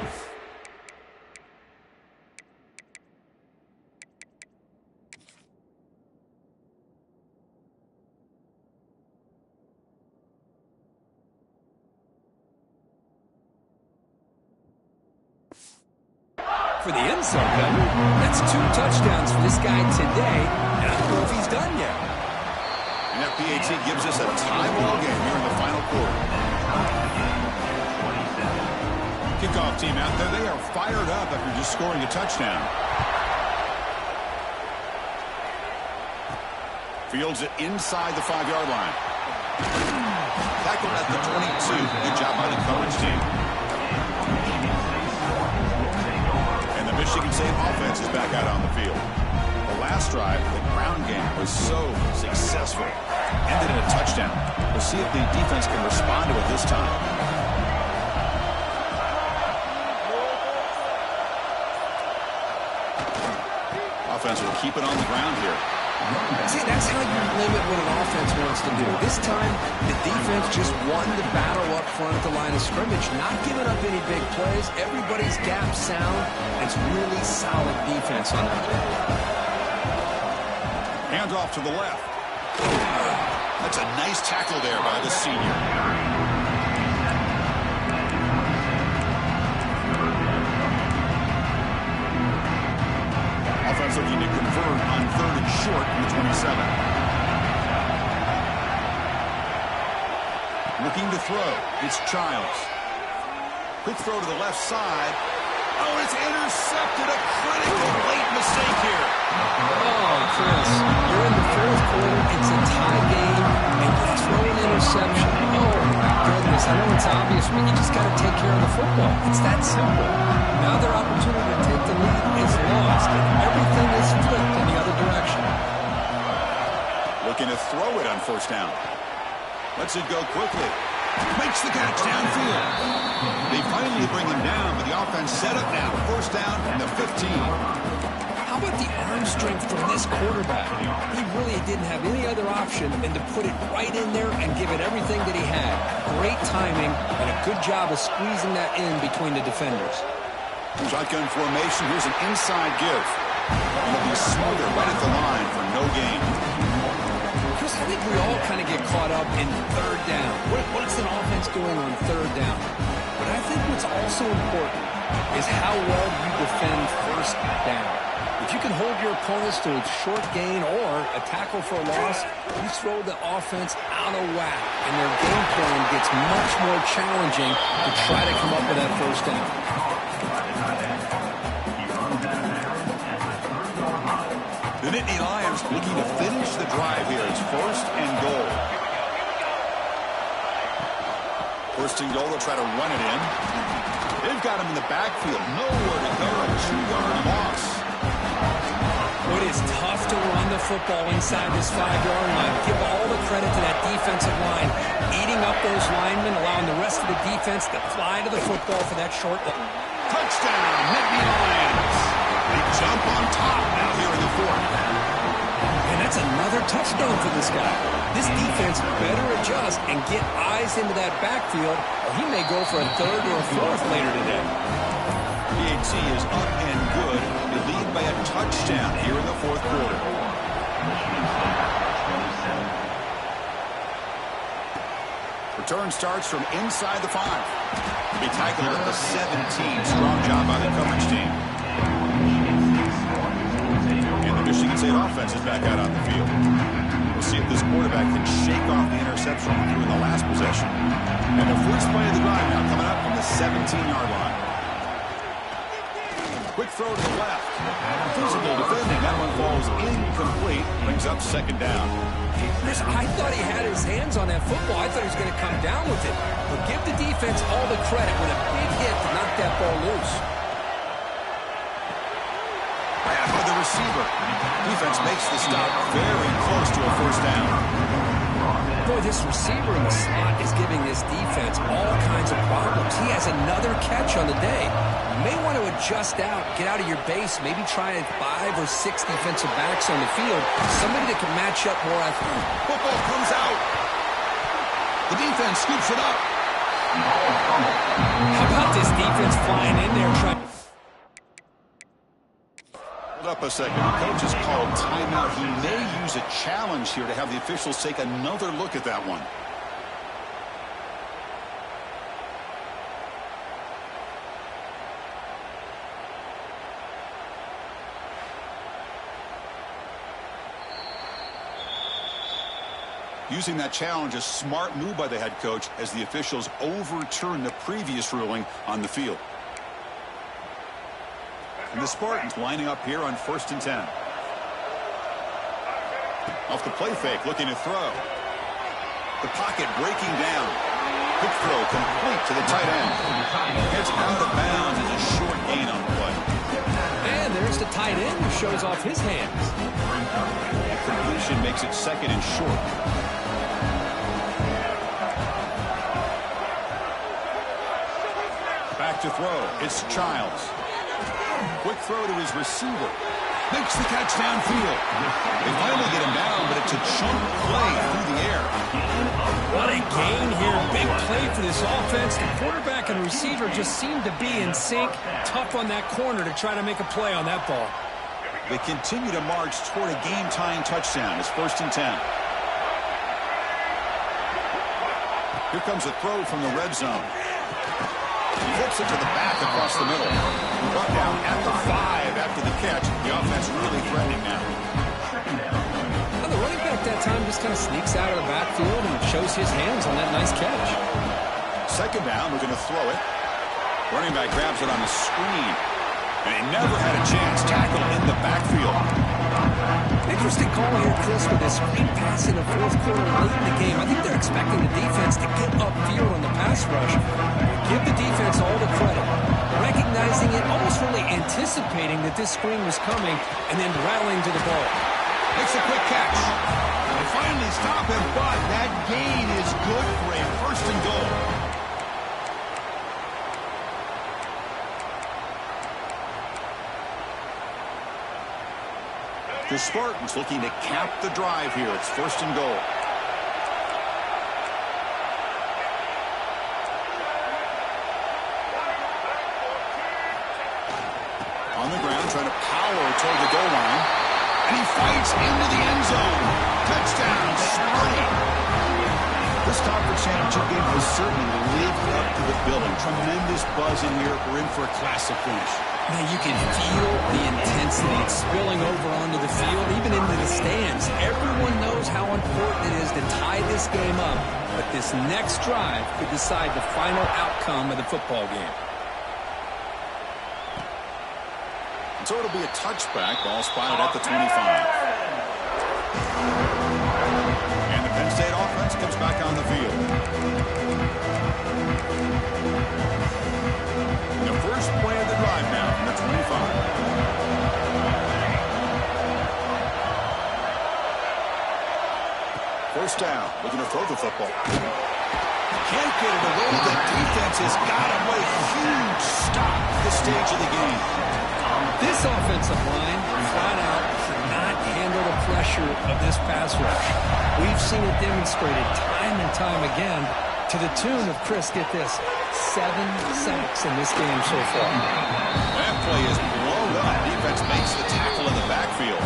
For the end zone, that's 2 touchdowns for this guy today, and I don't know if he's done yet. And that PAT gives us a tie ball game here in the final quarter. Kickoff team out there, they are fired up after just scoring a touchdown. Fields it inside the 5-yard line. Tackled at the 22. Good job by the coverage team. Michigan State offense is back out on the field. The last drive, the ground game was so successful. Ended in a touchdown. We'll see if the defense can respond to it this time. Offense will keep it on the ground here. See, that's how you limit what an offense wants to do. This time, the defense just won the battle up front at the line of scrimmage, not giving up any big plays. Everybody's gap sound. It's really solid defense on that. Hands off to the left. That's a nice tackle there by the senior. Looking to convert on 3rd and short in the 27. Looking to throw. It's Childs. Quick throw to the left side. Oh, it's intercepted. A critical late mistake here. Oh, Chris, you're in the 4th quarter. It's a tie game, and you throw an interception. Oh, my goodness. I know it's obvious, but you just got to take care of the football. It's that simple. Now their opportunity to take the lead is lost, and everything is flipped in the other direction. Looking to throw it on 1st down. Lets it go quickly. Makes the catch downfield. They finally bring him down, but the offense set up now. 1st down from the 15. How about the arm strength from this quarterback? He really didn't have any other option than to put it right in there and give it everything that he had. Great timing and a good job of squeezing that in between the defenders. Shotgun formation. Here's an inside give. And it'll be smothered right at the line for no gain. Chris, I think we all kind of get caught up in 3rd down. What's an offense doing on 3rd down? But I think what's also important is how well you defend 1st down. If you can hold your opponents to a short gain or a tackle for a loss, you throw the offense out of whack, and their game plan gets much more challenging to try to come up with that 1st down. The Nittany Lions looking to finish the drive here. It's 1st and goal. 1st and goal, they'll try to run it in. They've got him in the backfield. Nowhere to go. A 2-yard loss. It is tough to run the football inside this 5-yard line. Give all the credit to that defensive line. Eating up those linemen, allowing the rest of the defense to fly to the football for that short look. Touchdown, Nittany Lions. They jump on top now here in the 4th. And that's another touchdown for this guy. This defense better adjust and get eyes into that backfield, or he may go for a 3rd or a 4th later today. PAT is up and good. They lead by a touchdown here in the 4th quarter. Return starts from inside the 5. Be tackled at the 17. Strong job by the coverage team. And the Michigan State offense is back out on the field. We'll see if this quarterback can shake off the interception he threw in the last possession. And the first play of the drive now coming up from the 17-yard line. Quick throw to the left. Physical defending. That one falls incomplete. Brings up 2nd down. Chris, I thought he had his hands on that football. I thought he was going to come down with it. But give the defense all the credit with a big hit to knock that ball loose. Bad by the receiver. Defense makes the stop very close to a 1st down. Boy, this receiver in the slot is giving this defense all kinds of problems. He has another catch on the day. You may want to adjust out, get out of your base, maybe try 5 or 6 defensive backs on the field, somebody that can match up more athletic. Football comes out. The defense scoops it up. How about this defense flying in there trying... Hold up a second. The coach has called timeout. He may use a challenge here to have the officials take another look at that one. Using that challenge, a smart move by the head coach as the officials overturn the previous ruling on the field. And the Spartans lining up here on 1st and 10. Off the play fake, looking to throw. The pocket breaking down. Quick throw complete to the tight end. Gets out of bounds as a short gain on the play. And there's the tight end who shows off his hands. That completion makes it 2nd and short. Back to throw. It's Childs. Quick throw to his receiver. Makes the catch downfield. They finally get him down, but it's a chunk play through the air. What a gain here. Big play for this offense. The quarterback and receiver just seem to be in sync. Tough on that corner to try to make a play on that ball. They continue to march toward a game-tying touchdown. It's 1st and 10. Here comes a throw from the red zone. He flips it to the back across the middle. Brought down at the 5 after the catch. The offense really threatening now. Well, the running back that time just kind of sneaks out of the backfield and shows his hands on that nice catch. 2nd down, we're going to throw it. Running back grabs it on the screen. And he never had a chance. Tackle in the backfield. Interesting call here, Chris, with this screen pass in the 4th quarter late in the game. I think they're expecting the defense to get upfield on the pass rush. Give the defense all the credit. Recognizing it, almost really anticipating that this screen was coming, and then rallying to the ball. Makes a quick catch. They finally stop him, but that gain is good for a 1st and goal. The Spartans looking to cap the drive here. It's 1st and goal. On the ground, trying to power toward the goal line. And he fights into the end zone. Touchdown, Sparty. This conference championship game has certainly lived up to the billing. Tremendous buzz in here. We're in for a classic finish. Now you can feel the intensity. It's spilling over onto the field, even into the stands. Everyone knows how important it is to tie this game up. But this next drive could decide the final outcome of the football game. So it'll be a touchback. Ball spotted at the 25. And the Penn State offense comes back on the field. The first play of the drive now from the 25. First down. Looking to throw the football. Can't get it away. The defense has got him with a huge stop at this stage of the game. This offensive line, flat out, cannot handle the pressure of this pass rush. We've seen it demonstrated time and time again to the tune of, Chris, get this, 7 sacks in this game so far. That play is blown up. Defense makes the tackle in the backfield.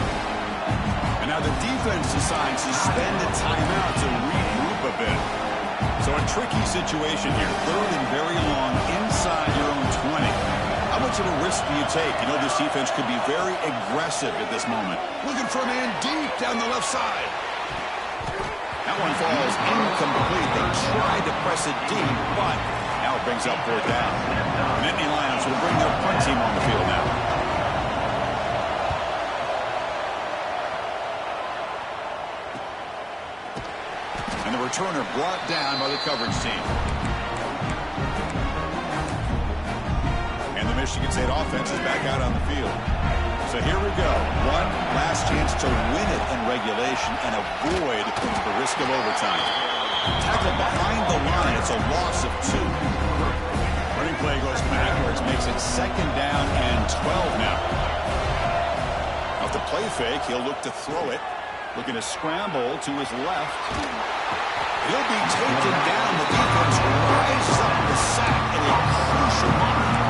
And now the defense decides to spend a timeout to regroup a bit. So a tricky situation here. 3rd and very long inside your own 20. How much of a risk do you take? You know this defense could be very aggressive at this moment. Looking for a man deep down the left side. That one falls incomplete. They tried to press it deep, but now it brings up 4th down. And Nittany Lions will bring their punt team on the field now. And the returner brought down by the coverage team. And the Michigan State offense is back out on the field. So here we go. One last chance to win it in regulation and avoid the risk of overtime. Tackle behind the line. It's a loss of 2. Running play goes backwards, makes it 2nd down and 12 now. Off the play fake, he'll look to throw it. Looking to scramble to his left. He'll be taken down. The defense rises up the sack in a crucial moment.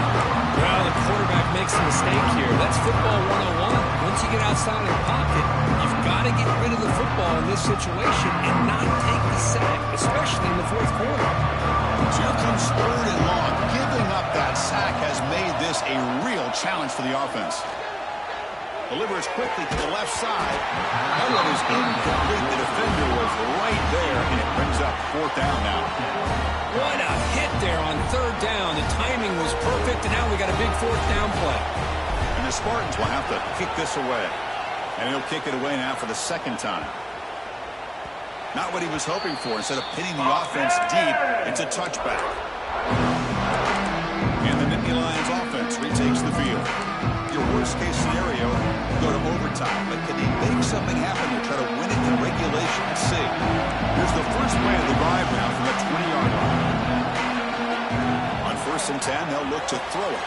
Well, the quarterback makes a mistake here. That's football 101. Once you get outside of the pocket, you've got to get rid of the football in this situation and not take the sack, especially in the 4th quarter. So here comes 3rd and long. Giving up that sack has made this a real challenge for the offense. Delivers quickly to the left side. That one is incomplete. The defender was right there, and it brings up 4th down now. What a hit there on 3rd down. The timing was perfect, and now we got a big 4th down play. And the Spartans will have to kick this away. And he'll kick it away now for the 2nd time. Not what he was hoping for. Instead of pinning the offense deep, it's a touchback. And the Nittany Lions offense retakes the field. Your worst-case scenario, go to overtime. But can he make something happen to try to win it in regulation? Let's see. Here's the first play of the drive now from the 20-yard line. On 1st and 10, they'll look to throw it.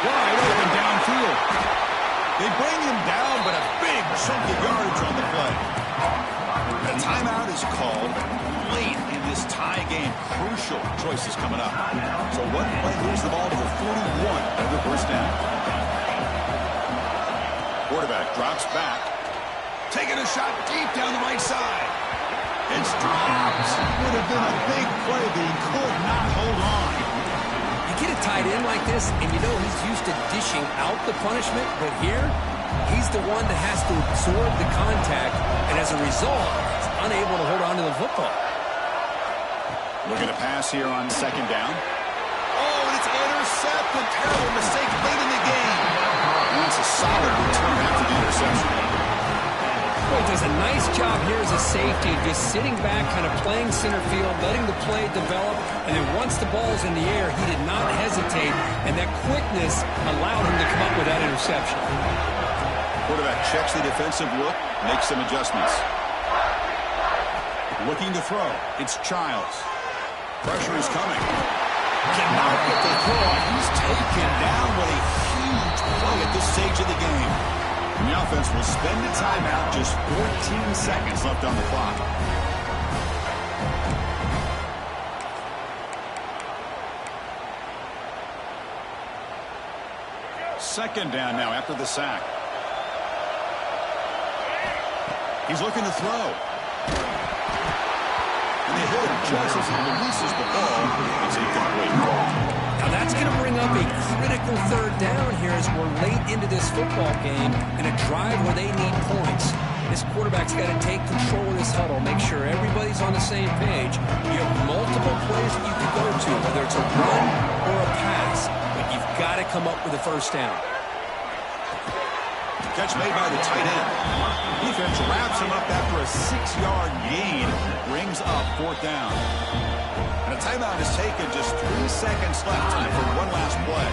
Wide open downfield. They bring him down, but a big chunk of yardage on the play. A timeout is called late in this tie game. Crucial choices coming up. So one play moves the ball to the 41 of the 1st down. Quarterback drops back. Taking a shot deep down the right side. It's dropped. Would have been a big play, but he could not hold on. You get a tight end like this, and you know he's used to dishing out the punishment, but here, he's the one that has to absorb the contact, and as a result, he's unable to hold on to the football. Looking to pass here on 2nd down. Oh, and it's intercepted. Terrible mistake late in the game. And that's a solid return after the interception. Boy, does a nice job here as a safety, just sitting back, kind of playing center field, letting the play develop, and then once the ball's in the air, he did not hesitate, and that quickness allowed him to come up with that interception. Quarterback checks the defensive look, makes some adjustments. Looking to throw. It's Childs. Pressure is coming. Cannot get the throw. He's taken down. What a huge play at this stage of the game. And the offense will spend a timeout. Just 14 seconds left on the clock. Second down now after the sack. He's looking to throw. And they hit him just as he releases the ball. It's incomplete. Now that's going to bring up a critical 3rd down here as we're late into this football game in a drive where they need points. This quarterback's got to take control of this huddle, make sure everybody's on the same page. You have multiple plays that you can go to, whether it's a run or a pass, but you've got to come up with a 1st down. Catch made by the tight end. Defense wraps him up after a 6-yard gain. Brings up 4th down. And a timeout is taken. Just 3 seconds left. Time for one last play.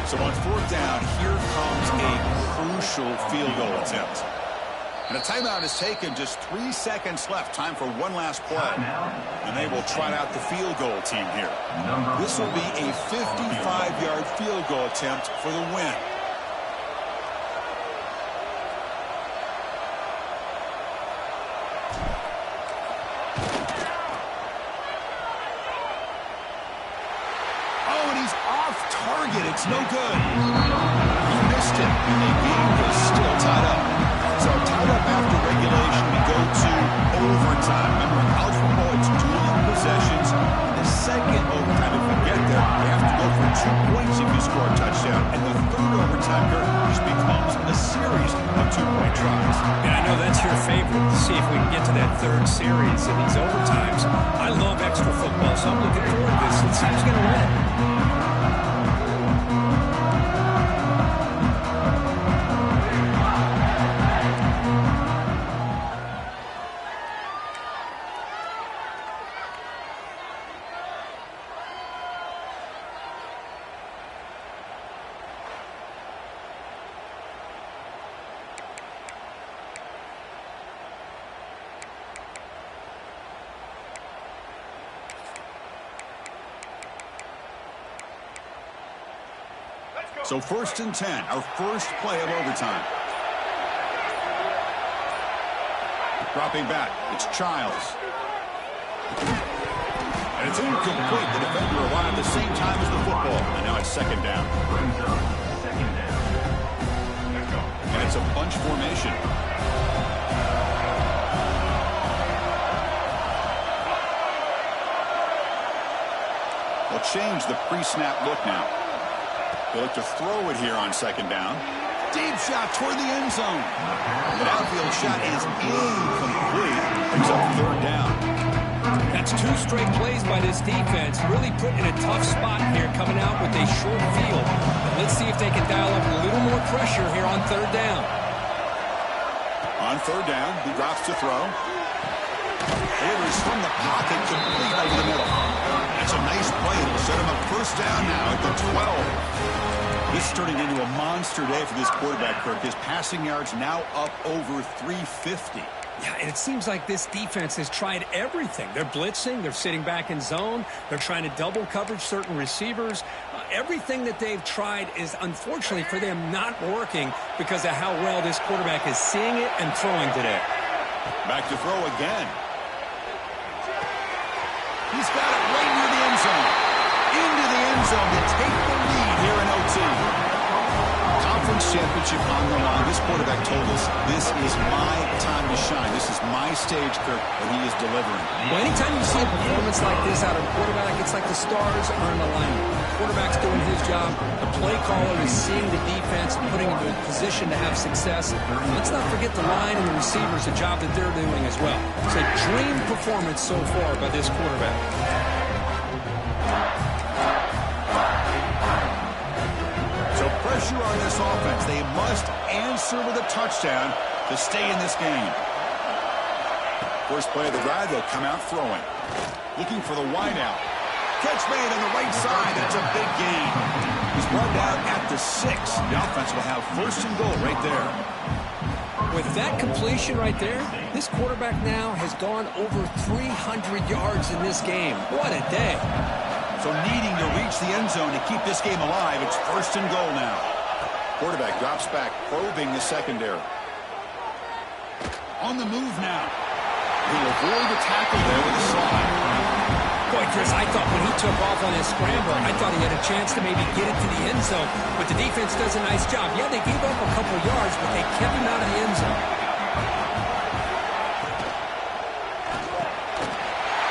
So on 4th down, here comes a crucial field goal attempt. And a timeout is taken. Just 3 seconds left. Time for one last play. And they will trot out the field goal team here. This will be a 55-yard field goal attempt for the win. It's no good. He missed it, and the game is still tied up. So tied up after regulation, we go to overtime. Remember, in college football, it's dueling possessions. In the second overtime, if we get there, we have to go for 2 points if you score a touchdown. And the 3rd overtime here just becomes a series of 2-point tries. And I know that's your favorite, to see if we can get to that 3rd series in these overtimes. I love extra football, so I'm looking forward to this. Let's see who's going to win. So 1st and 10, our first play of overtime. Dropping back, it's Childs. And it's incomplete. The defender arrived at the same time as the football. And now it's 2nd down. And it's a bunch formation. They'll change the pre-snap look now. They look to throw it here on 2nd down. Deep shot toward the end zone. The outfield shot is incomplete. Brings up 3rd down. That's 2 straight plays by this defense. Really put in a tough spot here coming out with a short field. Let's see if they can dial up a little more pressure here on 3rd down. On 3rd down, he drops to throw. Delivers from the pocket, complete over the middle. That's a nice play. It'll set him up 1st down now at the 12. This is turning into a monster day for this quarterback, Kirk. His passing yards now up over 350. Yeah, and it seems like this defense has tried everything. They're blitzing. They're sitting back in zone. They're trying to double coverage certain receivers. Everything that they've tried is, unfortunately for them, not working because of how well this quarterback is seeing it and throwing today. Back to throw again. He's got it right near the end zone. Into the end zone to take the lead here in OT. Conference championship on the line. This quarterback told us, this is my time to shine. This is my stage, Kirk, and he is delivering. Well, anytime you see a performance like this out of a quarterback, it's like the stars are in alignment. The quarterback's doing his job. The play caller is seeing the defense and putting him in a position to have success. And let's not forget the line and the receivers, the job that they're doing as well. It's a dream performance so far by this quarterback. Pressure on this offense. They must answer with a touchdown to stay in this game. First play of the drive, they'll come out throwing. Looking for the wideout. Catch made on the right side. That's a big gain. He's brought down at the 6. The offense will have 1st and goal right there. With that completion right there, this quarterback now has gone over 300 yards in this game. What a day. So needing to reach the end zone to keep this game alive, it's 1st and goal now. Quarterback drops back, probing the secondary. On the move now. He'll avoid the tackle there with a slide. Boy, Chris, I thought when he took off on his scrambler, I thought he had a chance to maybe get it to the end zone. But the defense does a nice job. Yeah, they gave up a couple yards, but they kept him out of the end zone.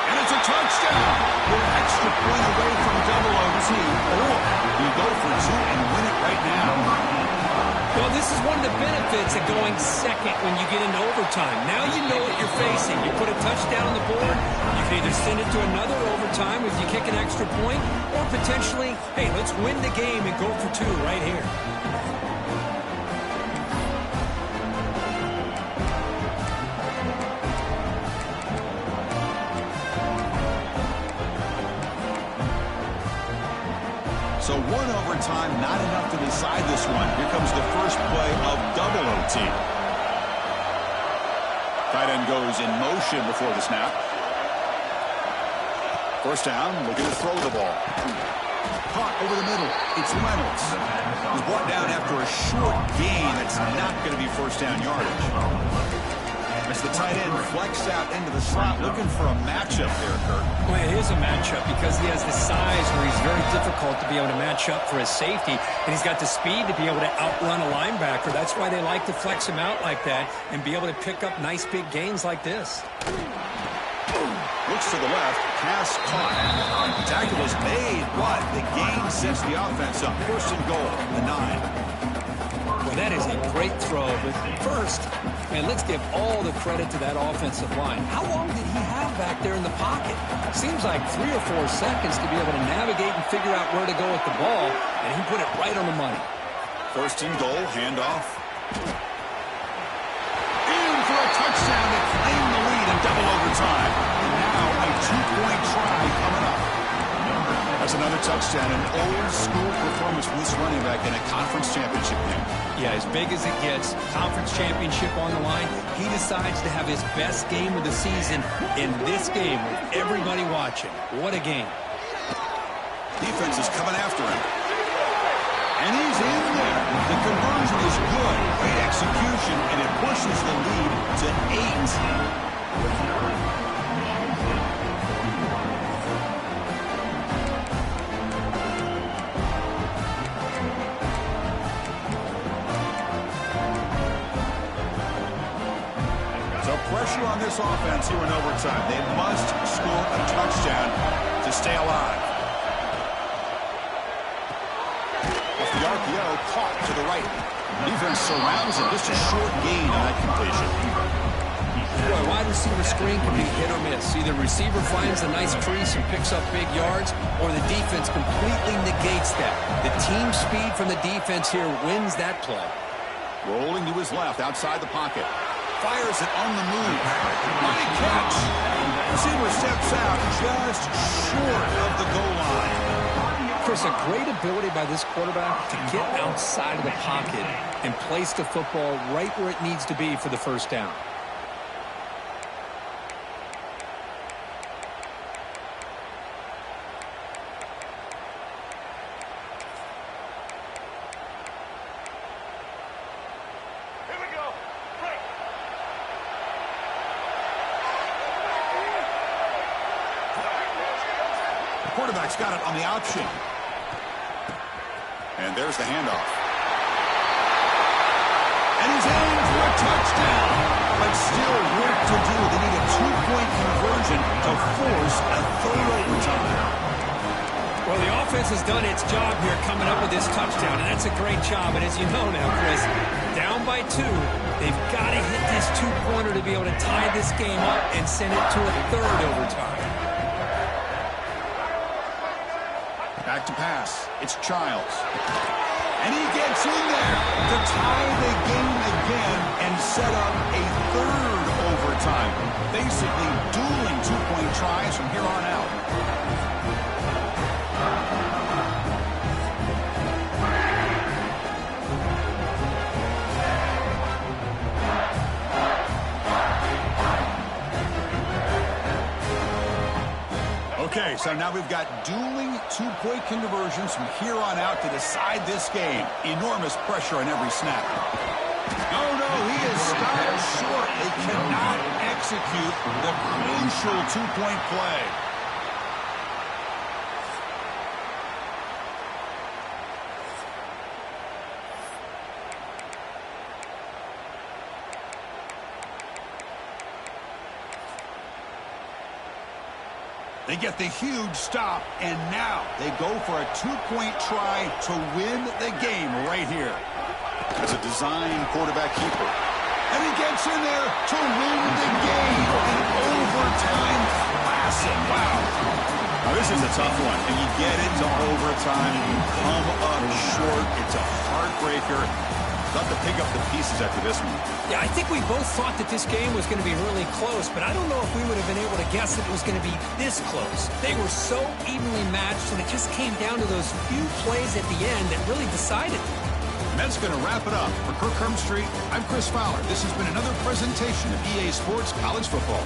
And it's a touchdown. We're an extra point away from double OT, or you go for 2 and win it right now. Well, this is one of the benefits of going second when you get into overtime. Now you know what you're facing. You put a touchdown on the board, you can either send it to another overtime if you kick an extra point, or potentially, hey, let's win the game and go for 2 right here. So 1 overtime, not enough to decide this one. Here comes the first play of double OT. Tight end goes in motion before the snap. 1st down, looking to throw the ball. Caught over the middle. It's Reynolds. He's brought down after a short gain. That's not going to be 1st down yardage. As the tight end flexed out into the slot, looking for a matchup there, Kirk. Well, it is a matchup because he has the size where he's very difficult to be able to match up for his safety, and he's got the speed to be able to outrun a linebacker. That's why they like to flex him out like that and be able to pick up nice big gains like this. Looks to the left, pass caught. The tackle is made, but the gain sets the offense up. 1st and goal, the 9. Well, that is a great throw, but first, man, let's give all the credit to that offensive line. How long did he have back there in the pocket? Seems like 3 or 4 seconds to be able to navigate and figure out where to go with the ball, and he put it right on the money. 1st and goal, handoff. In for a touchdown to claim the lead in double overtime. And now a 2-point try coming up. That's another touchdown, an old-school performance from this running back in a conference championship game. Yeah, as big as it gets, conference championship on the line, he decides to have his best game of the season in this game with everybody watching. What a game. Defense is coming after him. And he's in there. The conversion is good. Great execution, and it pushes the lead to 8. Pressure on this offense here in overtime. They must score a touchdown to stay alive. Off the RPO, caught to the right. Defense surrounds him. Just a short gain on that completion. Boy, wide receiver screen can be hit or miss. Either receiver finds a nice crease and picks up big yards, or the defense completely negates that. The team speed from the defense here wins that play. Rolling to his left, outside the pocket. Fires it on the move. Mighty catch. Receiver steps out just short of the goal line. Chris, a great ability by this quarterback to get outside of the pocket and place the football right where it needs to be for the first down. Quarterback's got it on the option. And there's the handoff. And he's aimed for a touchdown. But still work to do. They need a 2-point conversion to force a third overtime. Well, the offense has done its job here coming up with this touchdown, and that's a great job. And as you know now, Chris, down by 2, they've got to hit this 2-pointer to be able to tie this game up and send it to a third overtime. Back to pass. It's Childs. And he gets in there to tie the game again and set up a third overtime. Basically dueling 2-point tries from here on out. Okay, so now we've got dueling 2-point conversions from here on out to decide this game. Enormous pressure on every snap. No, he is stopped short. They cannot execute the crucial 2-point play. They get the huge stop, and now they go for a 2-point try to win the game right here. As a design quarterback keeper. And he gets in there to win the game. An overtime classic. Wow. Now, this is a tough one. And you get it to overtime, and you come up short. It's a heartbreaker. Thought to pick up the pieces after this one. Yeah, I think we both thought that this game was going to be really close, but I don't know if we would have been able to guess that it was going to be this close. They were so evenly matched, and it just came down to those few plays at the end that really decided. And that's going to wrap it up. For Kirk Street, I'm Chris Fowler. This has been another presentation of EA Sports College Football.